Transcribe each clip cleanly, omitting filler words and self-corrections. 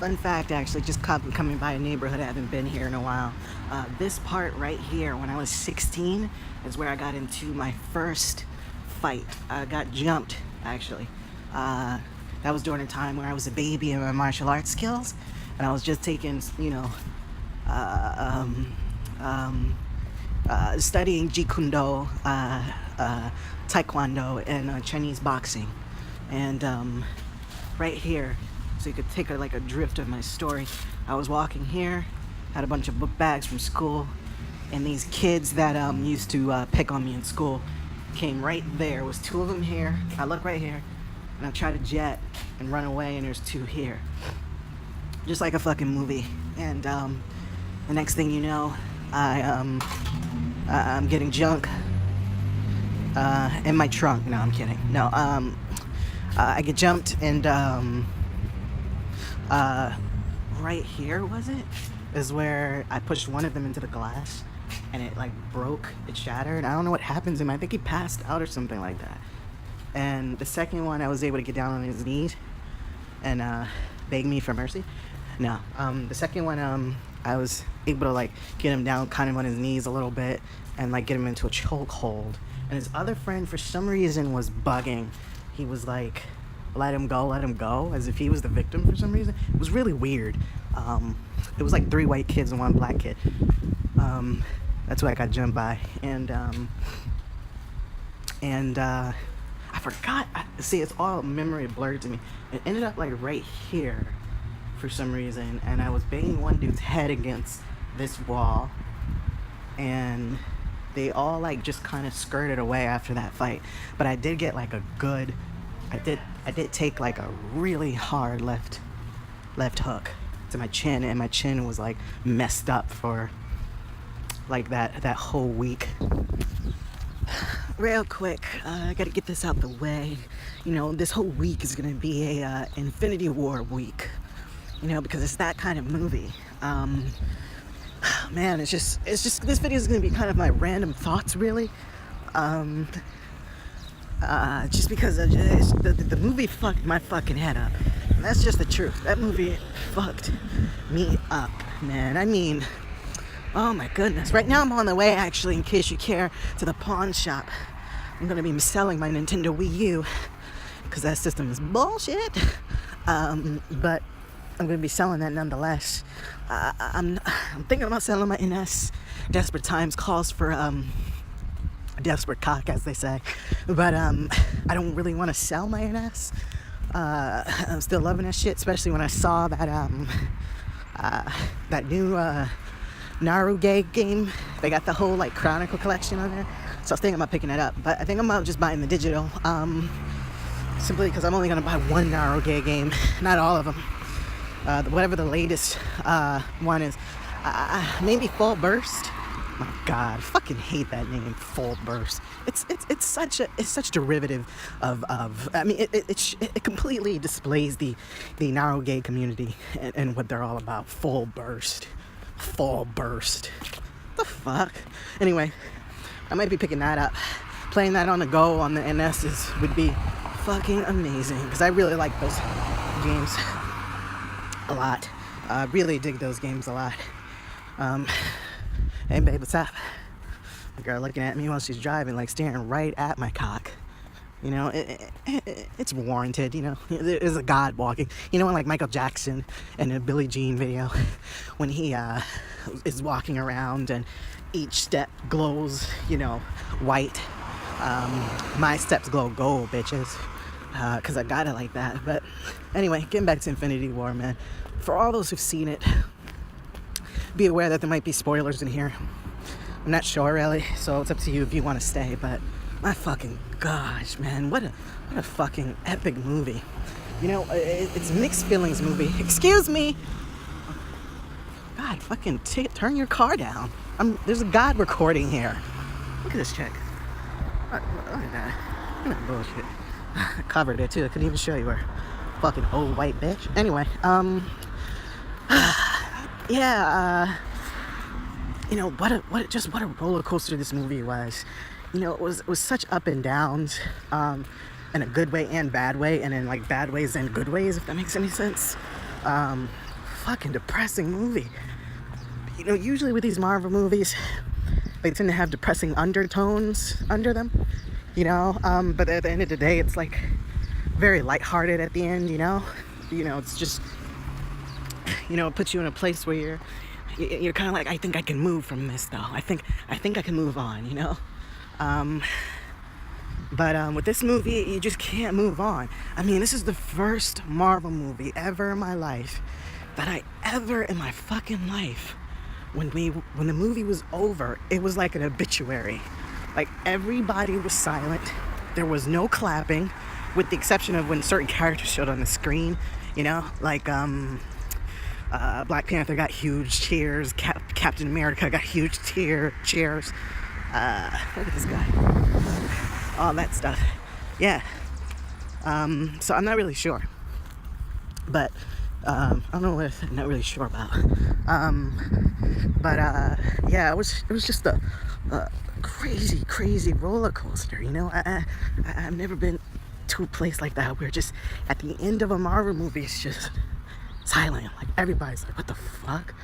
Fun fact, actually, just coming by a neighborhood, I haven't been here in a while. This part right here, when I was 16, is where I got into my first fight. I got jumped, actually. That was during a time where I was a baby in my martial arts skills, and I was just taking, uh, um, studying Jeet Kune Do, Taekwondo, and Chinese boxing. And right here, so you could take like a drift of my story. I was walking here, had a bunch of book bags from school, and these kids that used to pick on me in school came right there. It was two of them here. I look right here, and I try to jet and run away, and there's two here. Just like a fucking movie. And the next thing you know, I'm getting junk in my trunk. No, I'm kidding. No, I get jumped, and right here, was it? Is where I pushed one of them into the glass, and it like broke, it shattered. I don't know what happened to him. I think he passed out or something like that. And the second one, I was able to get down on his knees and beg me for mercy. No, the second one, I was able to like get him down kind of on his knees a little bit and like get him into a chokehold. And his other friend, for some reason, was bugging. He was like, let him go, as if he was the victim for some reason. It was really weird. It was like 3 white kids and 1 black kid. That's why I got jumped by. And I forgot. See, it's all memory blurred to me. It ended up like right here for some reason, and I was banging one dude's head against this wall, and they all like just kind of skirted away after that fight. But I did get like a good, I did take like a really hard left hook to my chin, and my chin was like messed up for like that whole week. Real quick, I gotta get this out the way. This whole week is gonna be a Infinity War week. Because it's that kind of movie. Man, it's just this video is gonna be kind of my random thoughts, really. Just because the movie fucked my fucking head up. And that's just the truth. That movie fucked me up, man. I mean, oh my goodness. Right now I'm on the way, actually, in case you care, to the pawn shop. I'm gonna be selling my Nintendo Wii U, because that system is bullshit. But I'm gonna be selling that nonetheless. I'm thinking about selling my NS. Desperate times calls for a desperate cock, as they say. But I don't really want to sell my NS. I'm still loving that shit, especially when I saw that that new Naruto game. They got the whole like Chronicle collection on there. So I was thinking about picking it up, but I think I'm about just buying the digital. Simply because I'm only gonna buy one Naruto game, not all of them. Whatever the latest one is, maybe Full Burst. My God, I fucking hate that name, Full Burst. It's such derivative of I mean, it completely displays the Naruto community and what they're all about. Full Burst. The fuck. Anyway, I might be picking that up. Playing that on the go on the NS would be fucking amazing, because I really like those games a lot. I really dig those games a lot. Hey babe, what's up? The girl looking at me while she's driving, like staring right at my cock. It's warranted. There's a god walking. When like Michael Jackson in a Billie Jean video, when he is walking around and each step glows, white. My steps glow gold, bitches. Because I got it like that. But anyway, getting back to Infinity War, man. For all those who've seen it, be aware that there might be spoilers in here. I'm not sure, really, so it's up to you if you want to stay. But my fucking gosh, man, what a fucking epic movie. It's mixed feelings movie. Excuse me. God, fucking turn your car down. There's a god recording here. Look at this chick. Look at that. Bullshit. I covered it too. I couldn't even show you her. Fucking old white bitch. Anyway, yeah, what a roller coaster this movie was. It was such up and downs, in a good way and bad way, and in like bad ways and good ways, if that makes any sense. fucking depressing movie. You know, usually with these Marvel movies, they tend to have depressing undertones under them, you know, but at the end of the day, it's like very lighthearted at the end, you know, it's just, you know, it puts you in a place where you're kind of like, I think I can move from this though. I think I can move on, you know. But with this movie, you just can't move on. I mean, this is the first Marvel movie ever in my life that in my fucking life, when the movie was over, it was like an obituary. Like, everybody was silent. There was no clapping, with the exception of when certain characters showed on the screen, you know, like Black Panther got huge cheers, Captain America got huge cheers. Look at this guy. All that stuff. Yeah. So I'm not really sure. But I don't know what I'm not really sure about. Yeah, it was just a crazy roller coaster, you know. I've never been to a place like that where just at the end of a Marvel movie it's just silent. Like, everybody's like, what the fuck?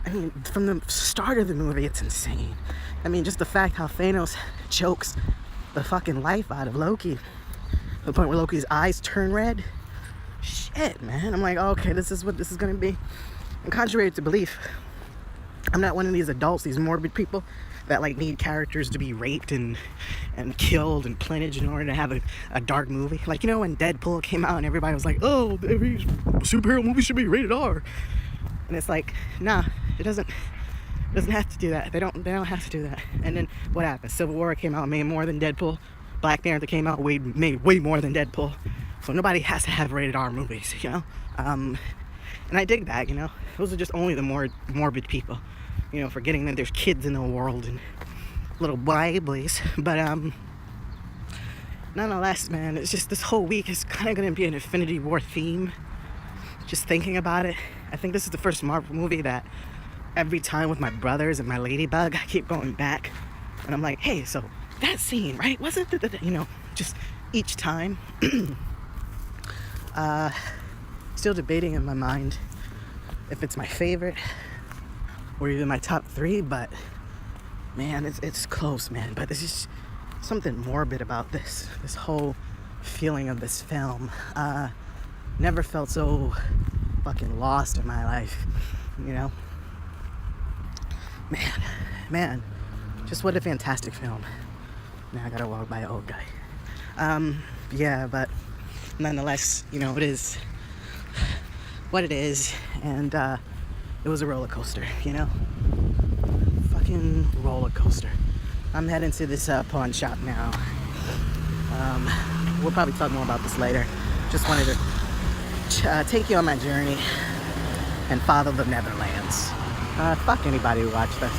I mean, from the start of the movie, it's insane. I mean, just the fact how Thanos chokes the fucking life out of Loki, to the point where Loki's eyes turn red. Shit, man. I'm like, okay, this is what this is gonna be. And contrary to belief, I'm not one of these adults, these morbid people that like need characters to be raped and killed and pillaged in order to have a dark movie. Like, you know, when Deadpool came out and everybody was like, oh, every superhero movie should be rated R. And it's like, nah, it doesn't have to do that. They don't have to do that. And then what happened? Civil War came out, made more than Deadpool. Black Panther came out, made way more than Deadpool. So nobody has to have rated R movies, you know? And I dig that, you know? Those are just only the more morbid people, you know, forgetting that there's kids in the world and little babies. But nonetheless, man, it's just, this whole week is kind of going to be an Infinity War theme. Just thinking about it. I think this is the first Marvel movie that every time with my brothers and my ladybug, I keep going back. And I'm like, hey, so that scene, right? Wasn't it, you know, just each time. Still debating in my mind if it's my favorite or even my top 3, but man, it's close, man. But there's just something morbid about this whole feeling of this film. Never felt so fucking lost in my life, you know. Man, just what a fantastic film. Now I gotta walk by an old guy. Yeah, but nonetheless, you know, it is what it is, and it was a roller coaster, you know? Fucking roller coaster. I'm heading to this pawn shop now. We'll probably talk more about this later. Just wanted to take you on my journey and follow the Netherlands. Fuck anybody who watched this.